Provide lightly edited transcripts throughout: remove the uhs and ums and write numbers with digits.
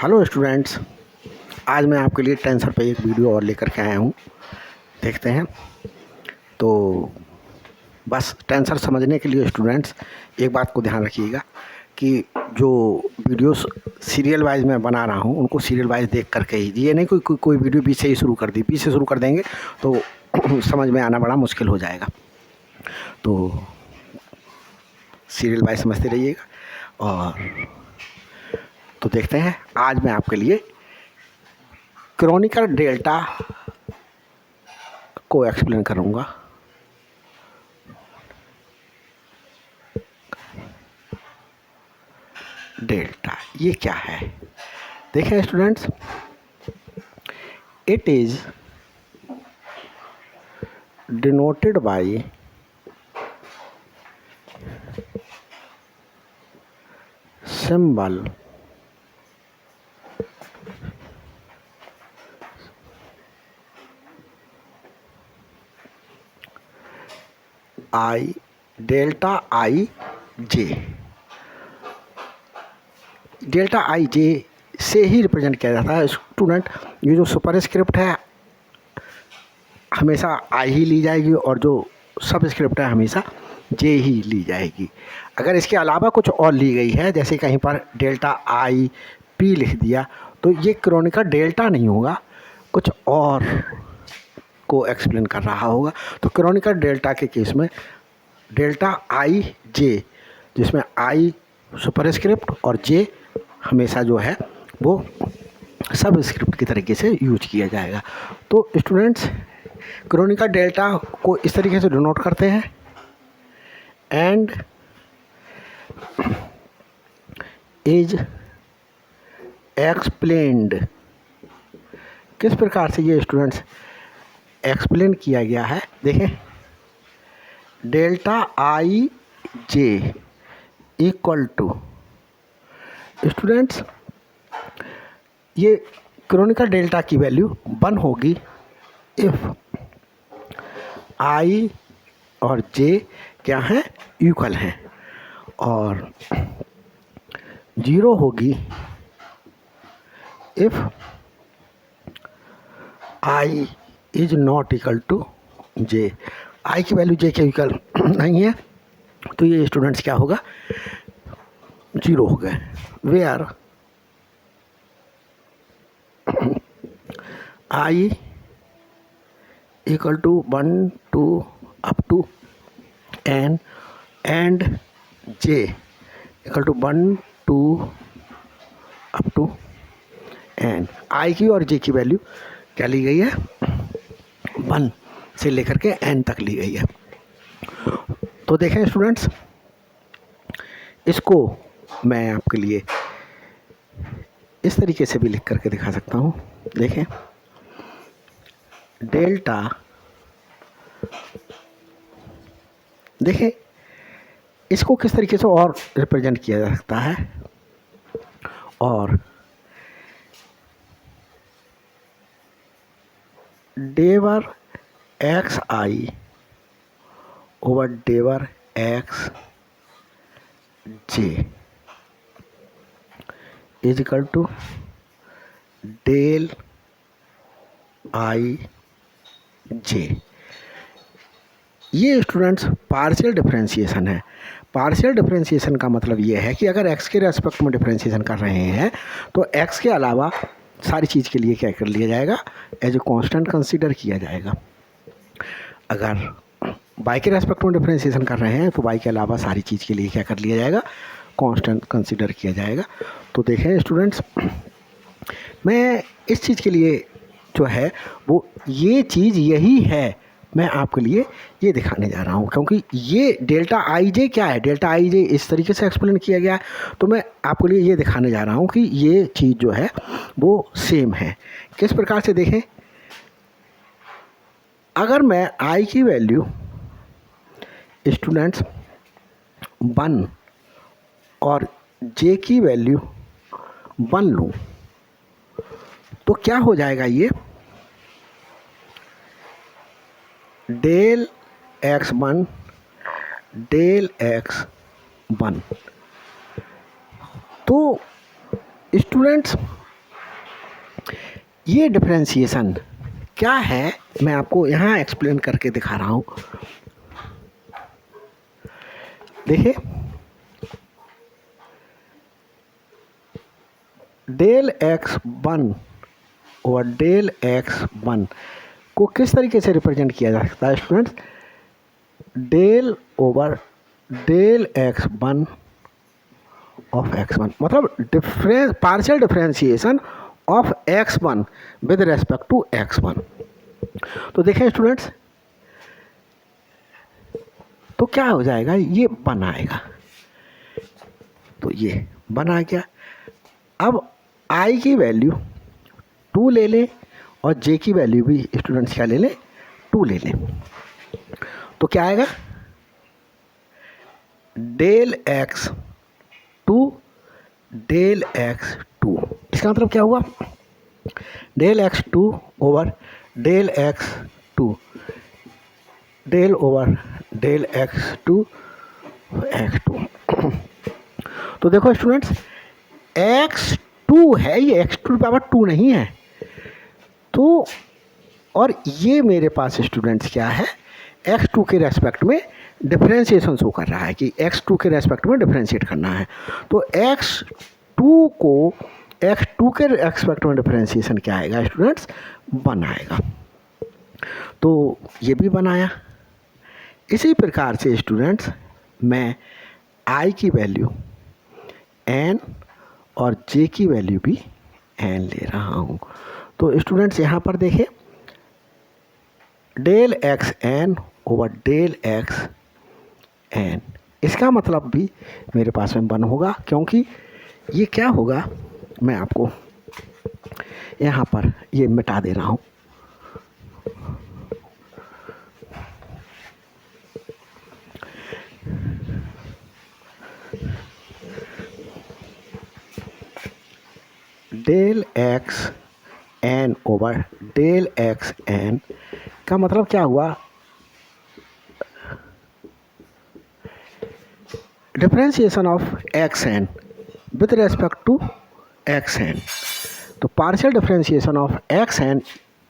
Hello students, आज मैं आपके लिए टेंसर पे एक वीडियो और लेकर के आया हूँ। देखते हैं। तो बस टेंसर समझने के लिए स्टूडेंट्स एक बात को ध्यान रखिएगा कि जो वीडियोस सीरियल वाइज मैं बना रहा हूँ उनको सीरियल वाइज देख करके ही, ये नहीं कोई वीडियो बीच से ही शुरू कर दी, बीच से शुरू कर देंगे तो समझ में आना बड़ा मुश्किल हो जाएगा। तो सीरियल वाइज समझते रहिएगा। और तो देखते हैं, आज मैं आपके लिए क्रॉनिकल डेल्टा को एक्सप्लेन करूँगा। डेल्टा ये क्या है? देखें students, it is denoted by symbol I, delta I J. Delta I J से ही रिप्रेजेंट किया जाता है स्टूडेंट। ये जो सुपरस्क्रिप्ट है हमेशा आई ही ली जाएगी और जो सब स्क्रिप्ट है हमेशा जे ही ली जाएगी। अगर इसके अलावा कुछ और ली गई है, जैसे कहीं पर डेल्टा आई पी लिख दिया, तो ये क्रॉनिकल डेल्टा नहीं होगा, कुछ और को एक्सप्लेन कर रहा होगा। तो क्रॉनिकल डेल्टा के केस में डेल्टा आई जे, जिसमें आई सुपरस्क्रिप्ट और जे हमेशा जो है वो सब स्क्रिप्ट की तरीके से यूज किया जाएगा। तो स्टूडेंट्स, क्रॉनिकल डेल्टा को इस तरीके से डिनोट करते हैं। एंड इज एक्सप्लेन्ड, किस प्रकार से ये स्टूडेंट्स एक्सप्लेन किया गया है? देखें, delta I j equal to, students ये क्रॉनिकल डेल्टा की वैल्यू 1 होगी इफ़ आई और जे क्या हैं? इक्वल हैं। और 0 होगी if I is not equal to J. I की वैल्यू जे के इक्वल नहीं है तो ये स्टूडेंट्स क्या होगा? 0 हो गए। Where i equal to 1 to up to n and j equal to 1 to up to n। I की और जे की वैल्यू क्या ली गई है? 1 से लेकर के n तक ली गई है। तो देखें स्टूडेंट्स, इसको मैं आपके लिए इस तरीके से भी लिख करके दिखा सकता हूँ। देखें, डेल्टा, देखें इसको किस तरीके से और रिप्रेजेंट किया जा सकता है। और del x I over del x J is equal to del I J. ये स्टूडेंट्स पार्शियल डिफरेंशिएशन है। पार्शियल डिफरेंशिएशन का मतलब ये है कि अगर x के रेस्पेक्ट में डिफरेंशिएशन कर रहे हैं तो x के अलावा सारी चीज़ के लिए क्या कर लिया जाएगा? एज ए कांस्टेंट कंसीडर किया जाएगा। अगर y के रेस्पेक्ट में डिफरेंशिएशन कर रहे हैं तो y के अलावा सारी चीज़ के लिए क्या कर लिया जाएगा? कांस्टेंट कंसीडर किया जाएगा। तो देखें स्टूडेंट्स, मैं इस चीज़ के लिए जो है वो ये चीज़ यही है, मैं आपके लिए ये दिखाने जा रहा हूँ, क्योंकि ये डेल्टा आई जे क्या है? डेल्टा आई जे इस तरीके से एक्सप्लेन किया गया है, तो मैं आपके लिए ये दिखाने जा रहा हूँ कि ये चीज़ जो है वो सेम है। किस प्रकार से? देखें, अगर मैं आई की वैल्यू स्टूडेंट्स 1 और जे की वैल्यू 1 लूँ तो क्या हो जाएगा? ये डेल x1 डेल x1। तो स्टूडेंट्स ये डिफरेंशिएशन क्या है मैं आपको यहाँ एक्सप्लेन करके दिखा रहा हूँ। देखिए डेल एक्स वन और डेल एक्स वन को किस तरीके से रिप्रेजेंट किया जा सकता है students? Del over del x one of x one, मतलब difference partial differentiation of x one with respect to x one. तो देखें स्टूडेंट्स, तो क्या हो जाएगा, ये वन आएगा, तो ये वन आ गया। अब आई की वैल्यू 2 ले लें और जे की वैल्यू भी स्टूडेंट्स क्या ले लें, 2 ले लें, तो क्या आएगा, डेल एक्स 2 डेल एक्स 2। इसका मतलब क्या हुआ, del x 2 over del x 2 del over del x 2 x 2। तो देखो स्टूडेंट्स, एक्स 2 है, ये एक्स 2 पावर 2 नहीं है। तो और ये मेरे पास स्टूडेंट्स क्या है, x2 के रेस्पेक्ट में डिफरेंशिएशन शो कर रहा है कि x2 के रेस्पेक्ट में डिफरेंशिएट करना है। तो x2 को x2 के रेस्पेक्ट में डिफरेंशिएशन क्या आएगा स्टूडेंट्स, 1 आएगा। तो ये भी बनाया। इसी प्रकार से स्टूडेंट्स मैं i की वैल्यू n और j की वैल्यू भी n ले रहा हूँ। तो स्टूडेंट्स यहाँ पर देखें, del x n over del x n, इसका मतलब भी मेरे पास में 1 होगा, क्योंकि ये क्या होगा, मैं आपको यहाँ पर ये मिटा दे रहा हूँ। Del x n over del x n का मतलब क्या हुआ, differentiation of x n with respect to x n. तो partial differentiation of x n,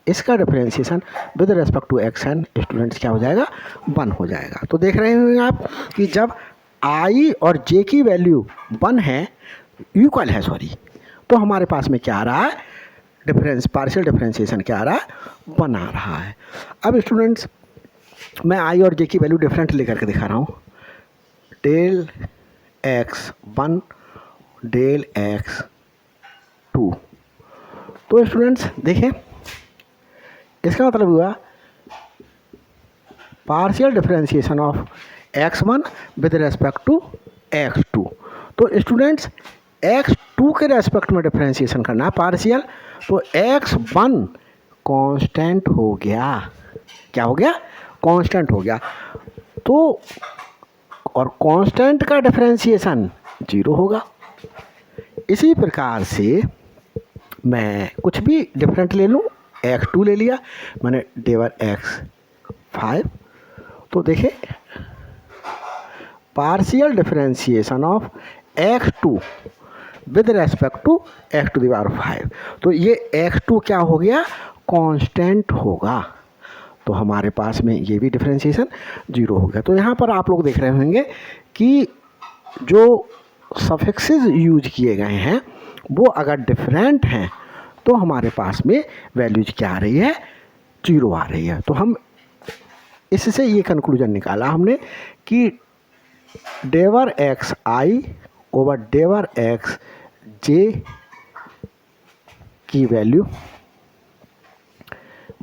इसका differentiation with respect to x n students क्या हो जाएगा, 1 हो जाएगा। तो देख रहे होंगे आप कि जब आई और जे की वैल्यू 1 है, इक्वल है सॉरी, तो हमारे पास में क्या आ रहा है, डिफरेंस पार्शियल डिफरेंशिएशन क्या आ रहा है, 1 आ रहा है। अब स्टूडेंट्स मैं आई और जे की वैल्यू डिफरेंट लेकर के दिखा रहा हूँ। Del x 1 del x 2। तो स्टूडेंट्स देखें, इसका मतलब हुआ partial differentiation of x1 with respect to x2। तो स्टूडेंट्स x2 के रेस्पेक्ट में डिफरेंशिएशन करना है पार्शियल, तो x1 कांस्टेंट हो गया, क्या हो गया, कांस्टेंट हो गया। तो और कांस्टेंट का डिफरेंशिएशन 0 होगा। इसी प्रकार से मैं कुछ भी डिफरेंट ले लूँ, x2 ले लिया मैंने डेवर x5। तो देखें partial differentiation of x2 with respect to x to the power 5, तो ये x2 क्या हो गया, कांस्टेंट होगा। तो हमारे पास में ये भी डिफरेंशिएशन 0 हो गया। तो यहाँ पर आप लोग देख रहे होंगे कि जो सफिक्सेस यूज किए गए हैं वो अगर डिफरेंट हैं तो हमारे पास में वैल्यूज क्या आ रही है, 0 आ रही है। तो हम इससे ये कंक्लूजन निकाला हमने कि डेवर एक्स आई ओवर डेवर एक्स जे की वैल्यू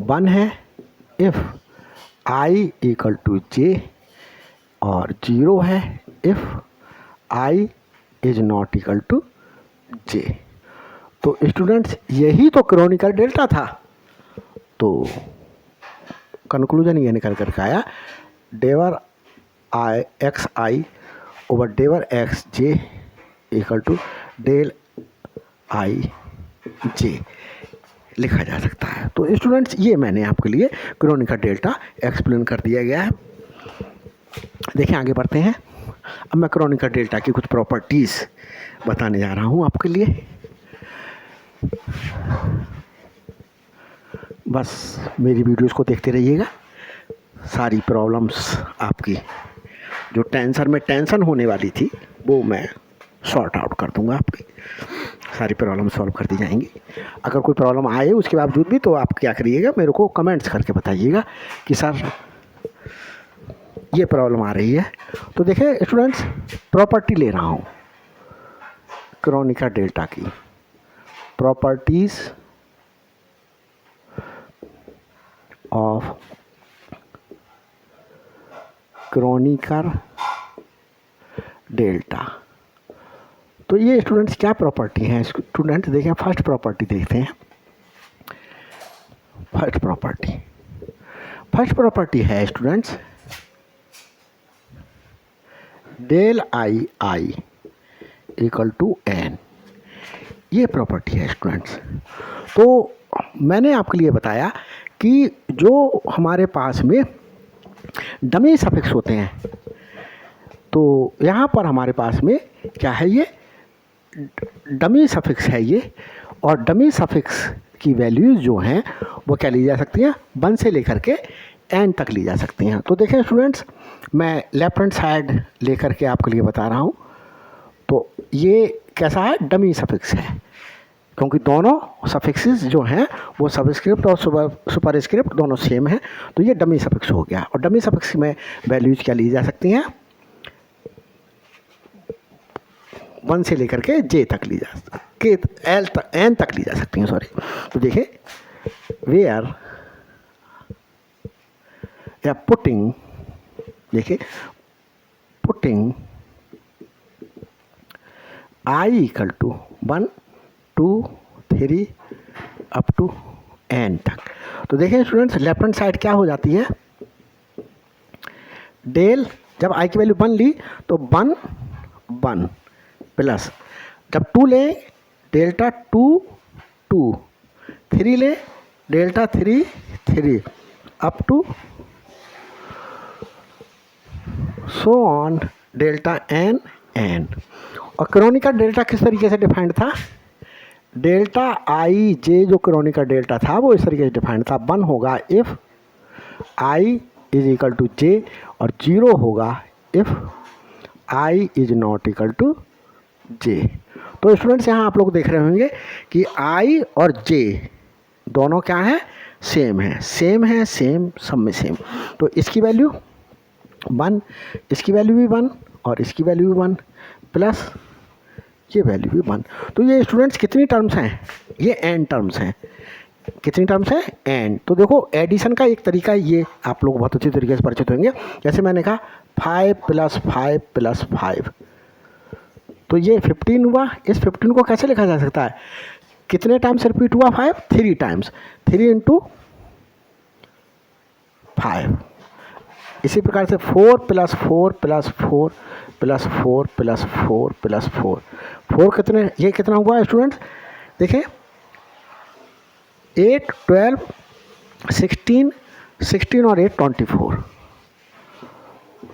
1 है if i equal to j, और 0 है if I is not equal to j. तो स्टूडेंट्स यही तो क्रोनिकल डेल्टा था। तो कंक्लूजन ये निकल कर आया, del i x I over del x j equal to del I j लिखा जा सकता है। तो स्टूडेंट्स ये मैंने आपके लिए क्रोनिकल डेल्टा एक्सप्लेन कर दिया गया है। देखें आगे बढ़ते हैं। अब मैं क्रोनिकल डेल्टा की कुछ प्रॉपर्टीज़ बताने जा रहा हूँ आपके लिए। बस मेरी वीडियोस को देखते रहिएगा, सारी प्रॉब्लम्स आपकी जो टेंशन होने वाली थी वो मैं सॉर्ट आउट कर दूंगा, आपकी सारी प्रॉब्लम सॉल्व कर दी जाएंगी। अगर कोई प्रॉब्लम आए उसके बावजूद भी तो आप क्या करिएगा, मेरे को कमेंट्स करके बताइएगा कि सर ये प्रॉब्लम आ रही है। तो देखिए स्टूडेंट्स, प्रॉपर्टी ले रहा हूँ क्रोनिका डेल्टा की, प्रॉपर्टीज़ ऑफ क्रोनिकर डेल्टा। तो ये स्टूडेंट्स क्या प्रॉपर्टी हैं? स्टूडेंट्स देखें, फर्स्ट प्रॉपर्टी देखते हैं। फर्स्ट प्रॉपर्टी है students del i equal to n, ये प्रॉपर्टी है स्टूडेंट्स। तो मैंने आपके लिए बताया कि जो हमारे पास में डमी सफिक्स होते हैं, तो यहाँ पर हमारे पास में क्या है, ये डमी सफिक्स है ये, और डमी सफिक्स की वैल्यूज़ जो हैं वो क्या ली जा सकती हैं, 1 से लेकर के n तक ली जा सकती हैं। तो देखें स्टूडेंट्स, मैं लेफ्ट हैंड साइड लेकर के आपके लिए बता रहा हूँ। तो ये कैसा है, डमी सफिक्स है, क्योंकि दोनों सफिक्सेस जो हैं वो सबस्क्रिप्ट और सुपरस्क्रिप्ट दोनों सेम हैं, तो ये डमी सफिक्स हो गया। और डमी सफिक्स में वैल्यूज़ क्या ली जा सकती हैं, 1 से लेकर के j तक ली जा सकती, n तक ली जा सकती हैं, सॉरी। तो देखिए, वेयर या पुटिंग, देखिए putting i equal to 1 2 3 up to n तक। तो देखिए स्टूडेंट्स, लेफ्ट हैंड साइड क्या हो जाती है, डेल, जब i की वैल्यू 1 ली तो 1 1 प्लस, जब 2 ले डेल्टा 2 2, 3 ले delta 3 3 up to so on delta n n। और क्रोनिका डेल्टा किस तरीके से डिफाइंड था, डेल्टा आई जे जो क्रोनिका डेल्टा था वो इस तरीके से डिफाइंड था, 1 होगा if i is equal to j, और 0 होगा if i is not equal to j। तो स्टूडेंट्स, यहाँ आप लोग देख रहे होंगे कि i और j दोनों क्या है, सेम है, सेम, सब में सेम। तो इसकी वैल्यू 1, इसकी वैल्यू भी 1, और इसकी वैल्यू भी 1, प्लस ये वैल्यू भी 1। तो ये स्टूडेंट्स कितनी टर्म्स हैं, ये n टर्म्स हैं। कितनी टर्म्स हैं, n। तो देखो एडिशन का एक तरीका ये आप लोग बहुत अच्छी तरीके से परिचित होंगे। जैसे मैंने कहा 5 + 5 + 5, तो ये 15 हुआ। इस 15 को कैसे लिखा जा सकता है, कितने टाइम्स रिपीट हुआ 5, 3 टाइम्स, 3 × 5। इसी प्रकार से 4 + 4 + 4 + 4 + 4 + 4, 4 कितने, ये कितना हुआ स्टूडेंट्स, देखिए 8 12 16 16 और 8 24,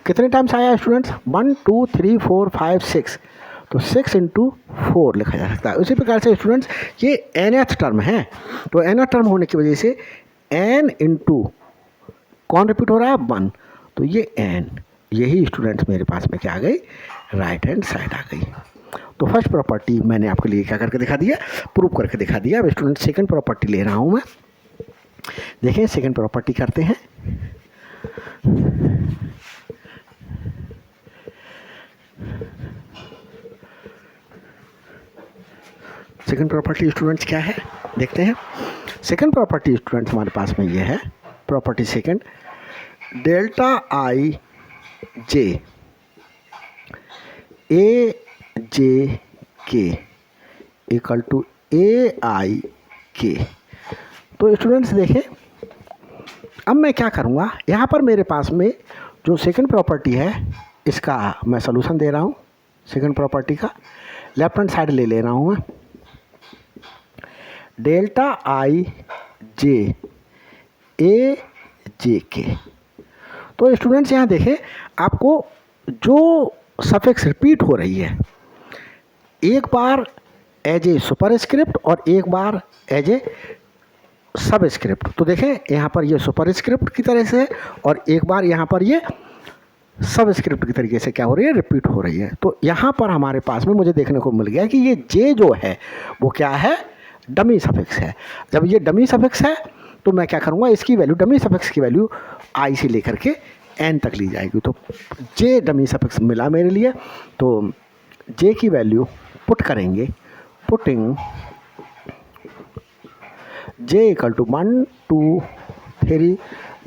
कितने टाइम्स आया स्टूडेंट्स, 1 2 3 4 5 6, तो 6 × 4 लिखा जा सकता है। उसी प्रकार से स्टूडेंट्स ये nth टर्म है, तो nth टर्म होने की वजह से n × कौन रिपीट हो रहा है, 1, तो ये n, यही स्टूडेंट्स मेरे पास में क्या आ गई, राइट हैंड साइड आ गई। तो फर्स्ट प्रॉपर्टी मैंने आपके लिए क्या करके दिखा दिया, प्रूव करके दिखा दिया। अब स्टूडेंट सेकंड प्रॉपर्टी ले रहा हूँ मैं। देखें सेकंड प्रॉपर्टी करते हैं। सेकंड प्रॉपर्टी स्टूडेंट्स क्या है, देखते हैं। सेकंड प्रॉपर्टी स्टूडेंट्स हमारे पास में ये है, प्रॉपर्टी सेकंड, डेल्टा आई जे ए जे के इक्वल टू ए आई के। तो स्टूडेंट्स देखें, अब मैं क्या करूँगा, यहाँ पर मेरे पास में जो सेकंड प्रॉपर्टी है इसका मैं सलूशन दे रहा हूँ। सेकंड प्रॉपर्टी का लेफ्ट हैंड साइड ले रहा हूँ मैं, डेल्टा आई जे ए जे के। तो स्टूडेंट्स यहाँ देखें, आपको जो सफिक्स रिपीट हो रही है, एक बार एज ए सुपरस्क्रिप्ट और एक बार एज ए सबस्क्रिप्ट। तो देखें यहाँ पर ये सुपरस्क्रिप्ट की तरह से है और एक बार यहाँ पर ये सबस्क्रिप्ट की तरीके से क्या हो रही है, रिपीट हो रही है। तो यहाँ पर हमारे पास में मुझे देखने को मिल गया कि ये जे जो है वो क्या है, डमी सफिक्स है। जब ये डमी सफिक्स है तो मैं क्या करूँगा, इसकी वैल्यू, डमी सफिक्स की वैल्यू आई से लेकर के एन तक ली जाएगी। तो जे डमी सफिक्स मिला मेरे लिए, तो जे की वैल्यू पुट करेंगे, putting j equal to 1 2 3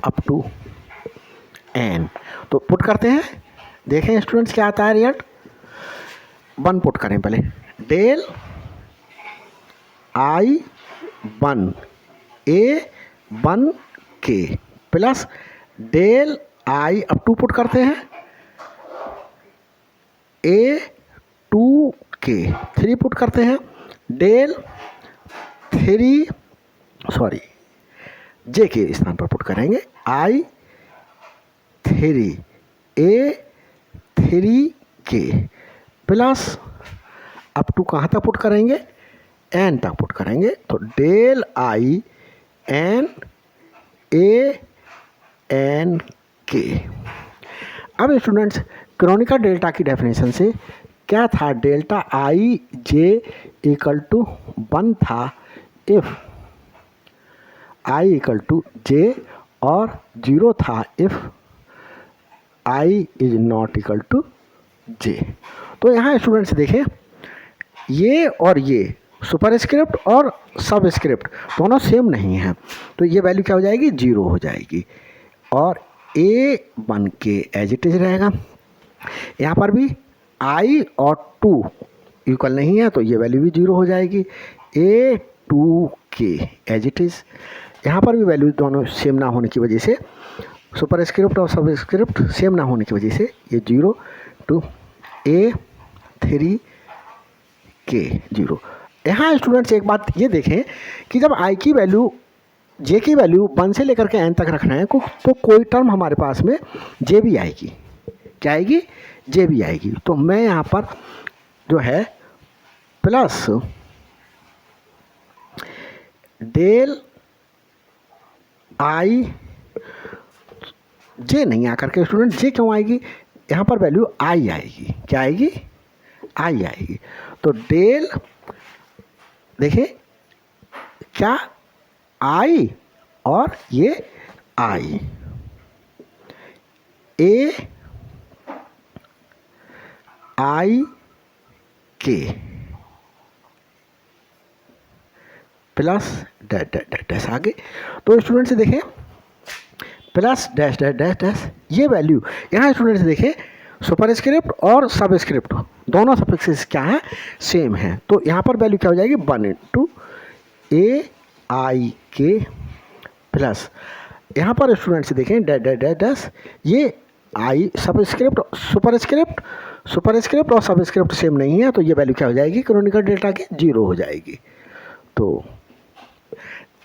up to n। तो पुट करते हैं, देखें स्टूडेंट्स क्या आता है रिजल्ट। 1 पुट करें पहले, del i 1 a 1 k plus del i, अब 2 पुट करते हैं, a 2 k 3 पुट करते हैं, डेल 3 सॉरी जे के स्थान पर पुट करेंगे, i 3 a 3 k plus up to कहाँ तक पुट करेंगे, एन तक पुट करेंगे। तो del i n a n k. अब स्टूडेंट्स क्रोनिकल डेल्टा की डेफिनेशन से क्या था, delta i j equal to 1 था if i equal to j और 0 था if i is not equal to j। तो यहाँ स्टूडेंट्स देखें, ये और ये सुपरस्क्रिप्ट और सबस्क्रिप्ट दोनों सेम नहीं हैं, तो ये वैल्यू क्या हो जाएगी, 0 हो जाएगी और a 1 के एज इट इज रहेगा। यहाँ पर भी i और 2 इक्वल नहीं है तो ये वैल्यू भी 0 हो जाएगी, a 2 के एज इट इज। यहाँ पर भी वैल्यू दोनों सेम ना होने की वजह से, सुपरस्क्रिप्ट और सबस्क्रिप्ट सेम ना होने की वजह से ये 0 टू a 3 के 0। यहाँ स्टूडेंट्स एक बात ये देखें कि जब i की वैल्यू, j की वैल्यू 1 से लेकर के n तक रखना है तो कोई टर्म हमारे पास में j भी आएगी, क्या आएगी, j भी आएगी। तो मैं यहाँ पर जो है प्लस डेल i j नहीं आकर के स्टूडेंट j क्यों आएगी, यहाँ पर वैल्यू i आएगी, क्या आएगी, i आएगी। तो डेल देखिए क्या i और ये i, a i k plus dash dash dash आगे। तो स्टूडेंट्स देखें plus dash dash dash dash, ये वैल्यू यहाँ स्टूडेंट्स देखें सुपरस्क्रिप्ट और सबस्क्रिप्ट दोनों सफिक्सेस क्या हैं, सेम हैं। तो यहाँ पर वैल्यू क्या हो जाएगी, 1 into a i k plus यहाँ पर स्टूडेंट्स देखें डैश डैश डैश डैश, ये i सबस्क्रिप्ट सुपरस्क्रिप्ट और सबस्क्रिप्ट सेम नहीं है तो ये वैल्यू क्या हो जाएगी, क्रोनिकल डेल्टा की 0 हो जाएगी। तो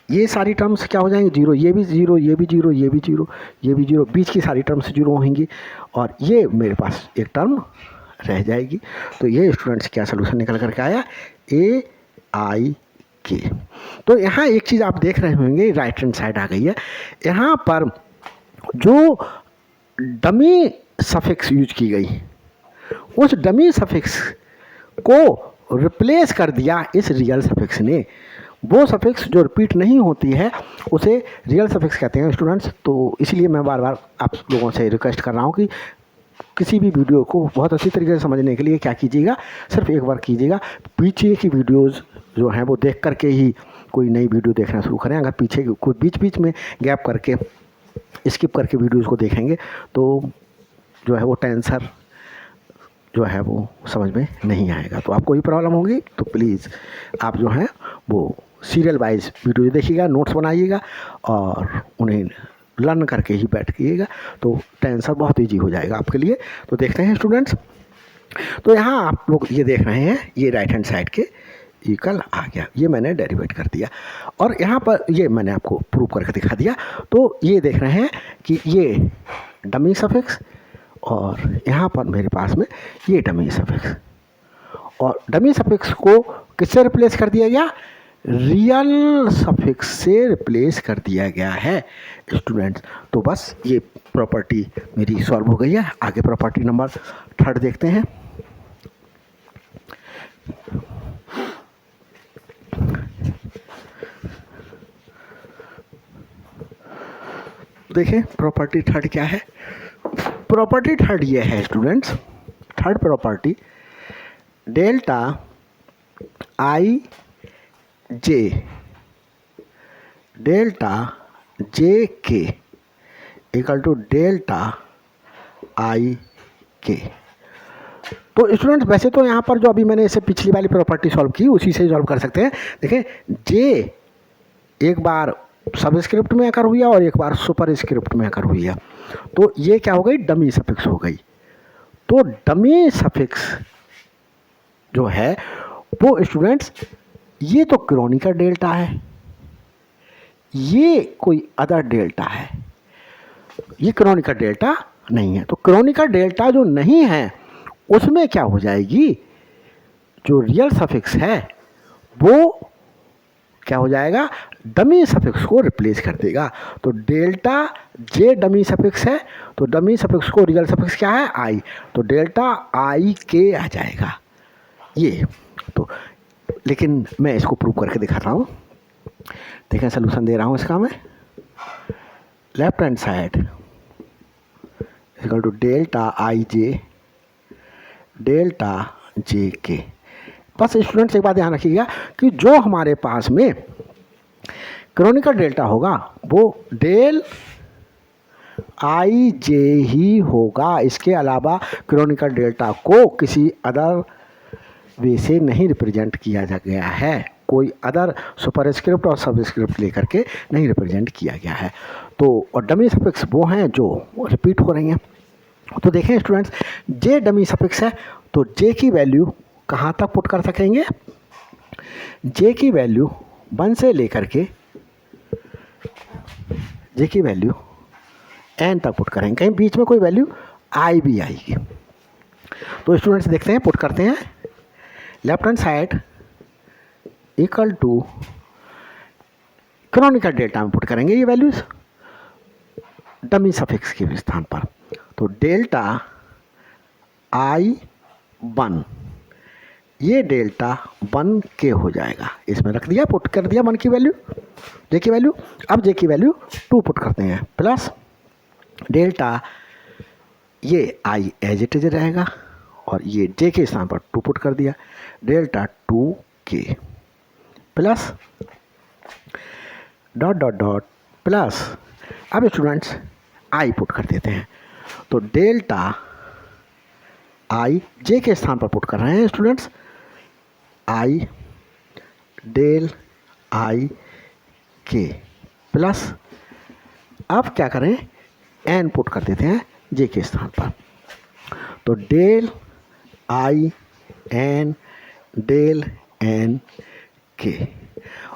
ये सारी टर्म्स क्या हो जाएंगे, 0, ये भी 0, ये भी 0, ये भी 0, ये भी 0, बीच की सारी टर्म्स 0 होंगी और ये मेरे पास एक टर्म रह जाएगी। तो ये स्टूडेंट्स क्या सोल्यूशन निकल करके आया, a i k। तो यहाँ एक चीज़ आप देख रहे होंगे, राइट हैंड साइड आ गई है, यहाँ पर जो डमी सफिक्स यूज की गई उस डमी सफिक्स को रिप्लेस कर दिया इस रियल सफिक्स ने। वो सफिक्स जो रिपीट नहीं होती है उसे रियल सफिक्स कहते हैं स्टूडेंट्स। तो इसलिए मैं बार बार आप लोगों से रिक्वेस्ट कर रहा हूँ कि किसी भी वीडियो को बहुत अच्छी तरीके से समझने के लिए क्या कीजिएगा, सिर्फ एक बार कीजिएगा, पीछे की वीडियोज़ जो हैं वो देख करके ही कोई नई वीडियो देखना शुरू करें। अगर पीछे कोई बीच बीच में गैप करके स्किप करके वीडियोज़ को देखेंगे तो जो है वो टेंसर जो है वो समझ में नहीं आएगा। तो आपको ही प्रॉब्लम होगी, तो प्लीज़ आप जो हैं वो सीरियल वाइज वीडियो देखिएगा, नोट्स बनाइएगा और उन्हें लर्न करके ही बैठिएगा, तो टेंसर बहुत ईजी हो जाएगा आपके लिए। तो देखते हैं स्टूडेंट्स, तो यहाँ आप लोग ये देख रहे हैं, ये राइट हैंड साइड के इक्वल आ गया, ये मैंने डेरिवेट कर दिया और यहाँ पर ये मैंने आपको प्रूव करके दिखा दिया। तो ये देख रहे हैं कि ये डमी सफिक्स और यहाँ पर मेरे पास में ये डमी सफिक्स, और डमी सफिक्स को किससे रिप्लेस कर दिया गया, रियल सफिक्स से रिप्लेस कर दिया गया है स्टूडेंट्स। तो बस ये प्रॉपर्टी मेरी सॉल्व हो गई है। आगे प्रॉपर्टी नंबर 3 देखते हैं। देखें प्रॉपर्टी 3 क्या है। प्रॉपर्टी 3 ये है स्टूडेंट्स, 3rd प्रॉपर्टी, डेल्टा आई जे के इक्वल टू डेल्टा आई के। तो स्टूडेंट्स वैसे तो यहाँ पर जो अभी मैंने इसे पिछली वाली प्रॉपर्टी सॉल्व की उसी से सॉल्व कर सकते हैं। देखें जे एक बार सबस्क्रिप्ट में आकर हुई है और एक बार सुपर स्क्रिप्ट में आकर हुई है, तो ये क्या हो गई, डमी सफिक्स हो गई। तो डमी सफिक्स जो है वो स्टूडेंट्स ये तो क्रॉनिकल डेल्टा है, ये कोई अदर डेल्टा है, ये क्रॉनिकल डेल्टा नहीं है। तो क्रॉनिकल डेल्टा जो नहीं है उसमें क्या हो जाएगी, जो रियल सफिक्स है वो क्या हो जाएगा, डमी सफिक्स को रिप्लेस कर देगा। तो डेल्टा जे डमी सफिक्स है, तो डमी सफिक्स को रियल सफिक्स क्या है, आई, तो डेल्टा आई के आ जाएगा ये। तो लेकिन मैं इसको प्रूव करके दिखाता हूँ। देखें सलूशन दे रहा हूँ इसका मैं, left hand side equal to delta I J delta j k. बस स्टूडेंट्स एक बात ध्यान रखिएगा कि जो हमारे पास में क्रॉनिकल डेल्टा होगा वो डेल आई जे ही होगा, इसके अलावा क्रॉनिकल डेल्टा को किसी अदर वे से नहीं रिप्रेजेंट किया जा गया है, कोई अदर सुपरस्क्रिप्ट और सबस्क्रिप्ट लेकर के नहीं रिप्रेजेंट किया गया है। तो और डमी सफिक्स वो हैं जो रिपीट हो रही हैं। तो देखें स्टूडेंट्स, जे डमी सफिक्स है तो जे की वैल्यू कहाँ तक पुट कर सकेंगे, जे की वैल्यू 1 से लेकर के जे की वैल्यू n तक पुट करेंगे, कहीं बीच में कोई वैल्यू आई भी आएगी। तो स्टूडेंट्स देखते हैं, पुट करते हैं, left hand side equal to Kronecker delta में पुट करेंगे ये वैल्यूज डमी सफिक्स के स्थान पर। तो डेल्टा आई 1, ये डेल्टा 1 के हो जाएगा, इसमें रख दिया, पुट कर दिया 1 की वैल्यू, जे की वैल्यू। अब जे की वैल्यू 2 पुट करते हैं, प्लस डेल्टा ये आई एज इट इज रहेगा और ये जे के स्थान पर 2 पुट कर दिया, डेल्टा 2 के plus dot dot dot plus. अब स्टूडेंट्स आई पुट कर देते हैं, तो डेल्टा आई जे के स्थान पर पुट कर रहे हैं स्टूडेंट्स, आई डेल आई के प्लस, अब क्या करें, एन पुट कर देते हैं जे के स्थान पर, तो del i n del n k.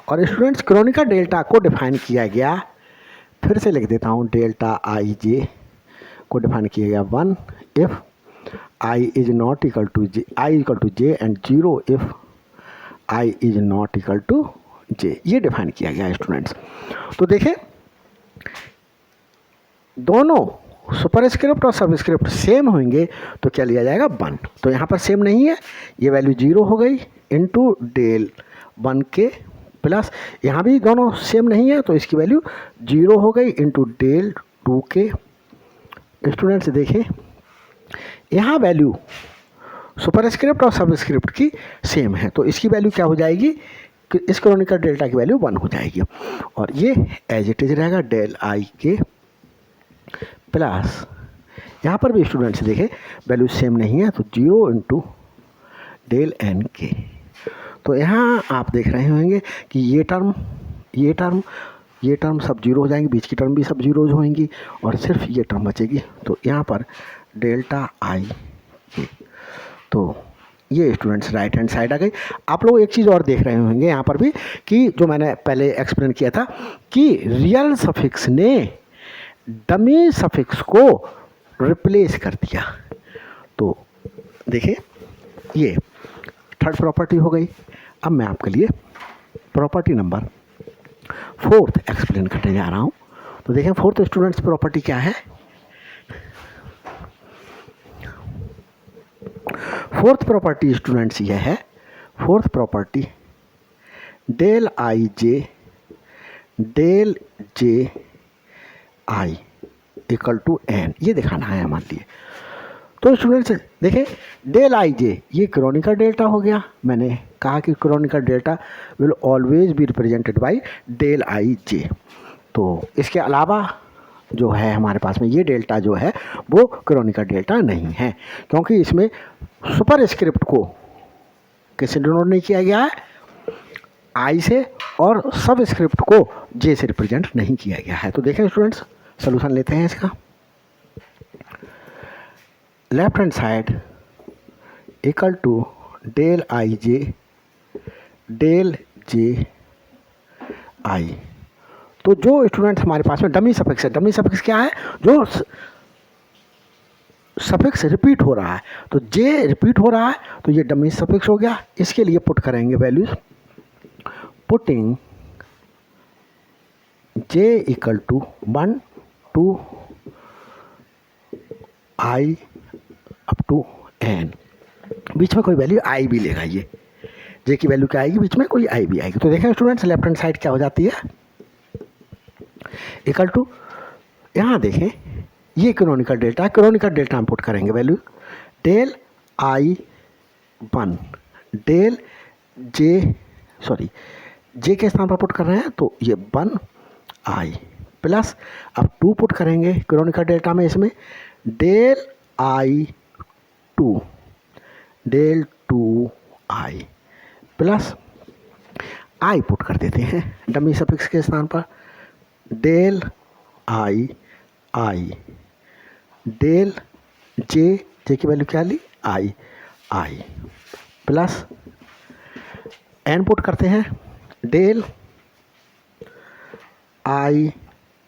और स्टूडेंट्स क्रॉनिकल डेल्टा को डिफाइन किया गया, फिर से लिख देता हूँ, डेल्टा आई जे को डिफाइन किया गया 1 if i is not equal to J, i equal to j and 0 if i is not equal to j, ये डिफाइन किया गया है स्टूडेंट्स। तो देखें दोनों सुपरस्क्रिप्ट और सबस्क्रिप्ट सेम होंगे तो क्या लिया जाएगा, 1। तो यहाँ पर सेम नहीं है, ये वैल्यू 0 हो गई इंटू डेल 1 के प्लस, यहाँ भी दोनों सेम नहीं है तो इसकी वैल्यू 0 हो गई इंटू डेल 2 के। स्टूडेंट्स देखें यहाँ वैल्यू सुपरस्क्रिप्ट और सबस्क्रिप्ट की सेम है, तो इसकी वैल्यू क्या हो जाएगी, कि इस क्रॉनिकल डेल्टा की वैल्यू 1 हो जाएगी और ये एज इट इज रहेगा डेल आई के प्लस, यहाँ पर भी स्टूडेंट्स देखें वैल्यू सेम नहीं है तो 0 इंटू डेल एन के। तो यहाँ आप देख रहे होंगे कि ये टर्म सब 0 हो जाएंगे, बीच की टर्म भी सब 0 होंगी और सिर्फ ये टर्म बचेगी, तो यहाँ पर डेल्टा आई के। तो ये स्टूडेंट्स राइट हैंड साइड आ गई। आप लोग एक चीज़ और देख रहे होंगे यहाँ पर भी कि जो मैंने पहले एक्सप्लेन किया था कि रियल सफिक्स ने डमी सफिक्स को रिप्लेस कर दिया। तो देखिए ये 3rd प्रॉपर्टी हो गई। अब मैं आपके लिए प्रॉपर्टी नंबर 4 एक्सप्लेन करने जा रहा हूँ। तो देखें 4th स्टूडेंट्स प्रॉपर्टी क्या है। 4th प्रॉपर्टी स्टूडेंट्स ये है, 4th property del I j i equal to n, ये दिखाना है हमारे लिए। तो स्टूडेंट्स देखें डेल आई जे ये क्रोनिकल डेल्टा हो गया। मैंने कहा कि Kronecker delta will always be represented by del I j. तो इसके अलावा जो है हमारे पास में ये डेल्टा जो है वो क्रोनिकल डेल्टा नहीं है, क्योंकि इसमें सुपर स्क्रिप्ट को किससे डिनोट नहीं किया गया है, आई से, और सब स्क्रिप्ट को जे से रिप्रेजेंट नहीं किया गया है। तो देखें स्टूडेंट्स सॉल्यूशन लेते हैं इसका। Left hand side equal to del j i. तो जो स्टूडेंट्स हमारे पास में डमी सफिक्स है, डमी सफिक्स क्या है, जो सफिक्स रिपीट हो रहा है, तो जे रिपीट हो रहा है तो ये डमी सफिक्स हो गया। इसके लिए पुट करेंगे values, putting j equal to 1 to i up to n, बीच में कोई वैल्यू आई भी लेगा, ये जे की वैल्यू क्या आएगी, बीच में कोई आई भी आएगी। तो देखें स्टूडेंट्स लेफ्ट हैंड साइड क्या हो जाती है, इक्वल टू, यहाँ देखें ये क्रोनिकल डेल्टा है, क्रोनिकल डेल्टा हम पुट करेंगे value del i 1 del j, sorry j के स्थान पर पुट कर रहे हैं तो ये 1 आई प्लस, अब 2 पुट करेंगे क्रोनिकल डेल्टा में, इसमें del i 2 i plus i put कर देते हैं डमी सफिक्स के स्थान पर, डेल आई डेल जे की वैल्यू क्या ली, आई प्लस एन पुट करते हैं, डेल आई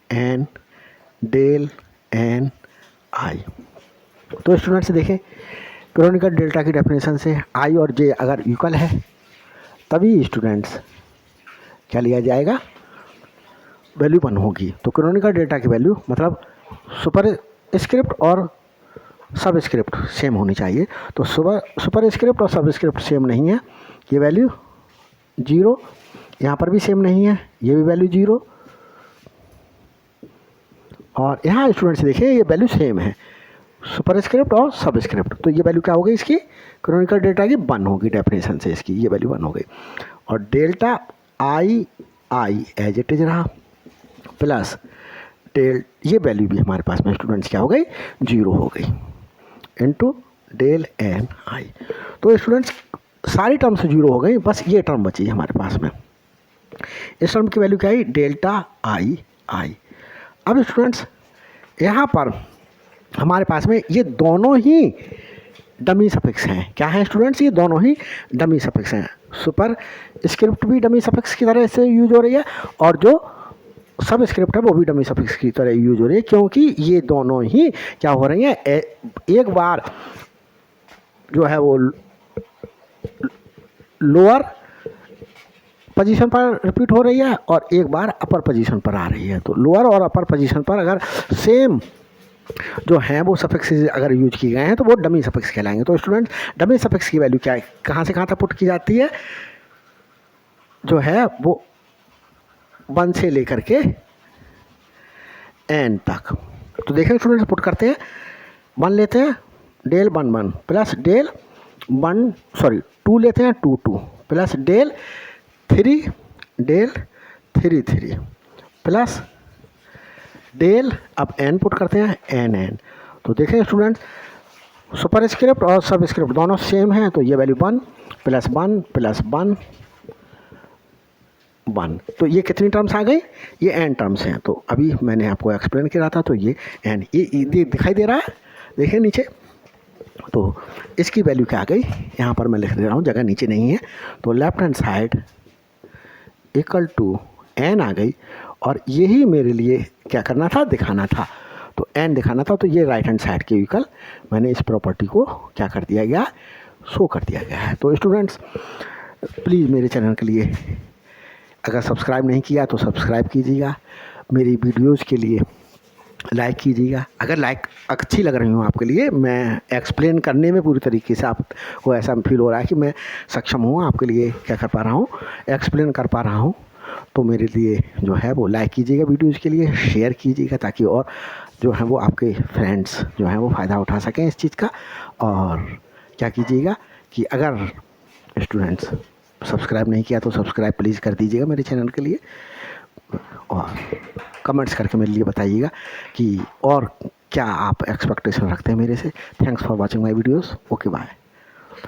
एन आई। तो स्टूडेंट्स देखें क्रोनिकल डेल्टा की डेफिनेशन से आई और जे अगर इक्वल है तभी स्टूडेंट्स क्या लिया जाएगा, वैल्यू 1 होगी। तो क्रोनिकल डेल्टा की वैल्यू मतलब सुपर स्क्रिप्ट और सब स्क्रिप्ट सेम होनी चाहिए। तो सुपर स्क्रिप्ट और सब स्क्रिप्ट सेम नहीं है, ये वैल्यू 0, यहाँ पर भी सेम नहीं है, ये भी वैल्यू 0, और यहाँ स्टूडेंट्स देखिए ये वैल्यू सेम है, सुपर स्क्रिप्ट और सब स्क्रिप्ट। तो ये वैल्यू क्या हो गई इसकी, क्रोनिकल डेल्टा की 1 होगी, डेफिनेशन से इसकी ये वैल्यू 1 हो गई। और delta i as it is रहा, प्लस ये वैल्यू भी हमारे पास में स्टूडेंट्स क्या हो गई, 0 हो गई, इनटू डेल एन आई। तो स्टूडेंट्स सारी टर्म्स 0 हो गई, बस ये टर्म बची है हमारे पास में। इस टर्म की वैल्यू क्या आई, डेल्टा आई। अब स्टूडेंट्स यहाँ पर हमारे पास में ये दोनों ही डमी सफिक्स हैं। क्या हैं स्टूडेंट्स, ये दोनों ही डमी सफिक्स हैं। सुपर स्क्रिप्ट भी डमी सफिक्स की तरह से यूज हो रही है और जो सब स्क्रिप्ट है वो भी डमी सफिक्स की तरह यूज हो रही है, क्योंकि ये दोनों ही क्या हो रही हैं, एक बार जो है वो लोअर पोजीशन पर रिपीट हो रही है और एक बार अपर पोजीशन पर आ रही है। तो लोअर और अपर पोजीशन पर अगर सेम जो हैं वो सफिक्स अगर यूज किए गए हैं तो वो डमी सफिक्स कहलाएंगे। तो स्टूडेंट डमी सफिक्स की वैल्यू क्या है, कहाँ से कहाँ तक पुट की जाती है, जो है वो 1 से लेकर के n तक। तो देखें स्टूडेंट्स पुट करते हैं, 1 लेते हैं डेल 1 प्लस डेल 2 लेते हैं 2 प्लस डेल 3 प्लस डेल, अब n पुट करते हैं n। तो देखें स्टूडेंट्स सुपर स्क्रिप्ट और सब स्क्रिप्ट दोनों सेम हैं, तो ये वैल्यू 1 प्लस 1 प्लस 1 तो ये कितनी टर्म्स आ गई, ये n टर्म्स हैं। तो अभी मैंने आपको एक्सप्लेन किया था, तो ये n ये दिखाई दे रहा है, देखिए नीचे। तो इसकी वैल्यू क्या आ गई, यहाँ पर मैं लिख दे रहा हूँ, जगह नीचे नहीं है। तो left hand side equal to n आ गई, और यही मेरे लिए क्या करना था, दिखाना था। तो n दिखाना था, तो ये राइट हैंड साइड के इक्वल मैंने इस प्रॉपर्टी को क्या कर दिया गया, शो कर दिया गया है। तो स्टूडेंट्स प्लीज़ मेरे चैनल के लिए अगर सब्सक्राइब नहीं किया तो सब्सक्राइब कीजिएगा, मेरी वीडियोज़ के लिए लाइक कीजिएगा। अगर लाइक अच्छी लग रही हूँ आपके लिए, मैं एक्सप्लेन करने में पूरी तरीके से आपको ऐसा फील हो रहा है कि मैं सक्षम हूँ आपके लिए क्या कर पा रहा हूँ, एक्सप्लेन कर पा रहा हूँ, तो मेरे लिए जो है वो लाइक कीजिएगा, वीडियोज़ के लिए शेयर कीजिएगा, ताकि और जो है वो आपके फ्रेंड्स जो हैं वो फ़ायदा उठा सकें इस चीज़ का। और क्या कीजिएगा कि अगर स्टूडेंट्स सब्सक्राइब नहीं किया तो सब्सक्राइब प्लीज़ कर दीजिएगा मेरे चैनल के लिए, और कमेंट्स करके मेरे लिए बताइएगा कि और क्या आप एक्सपेक्टेशन रखते हैं मेरे से। Thanks for watching my videos. Okay bye.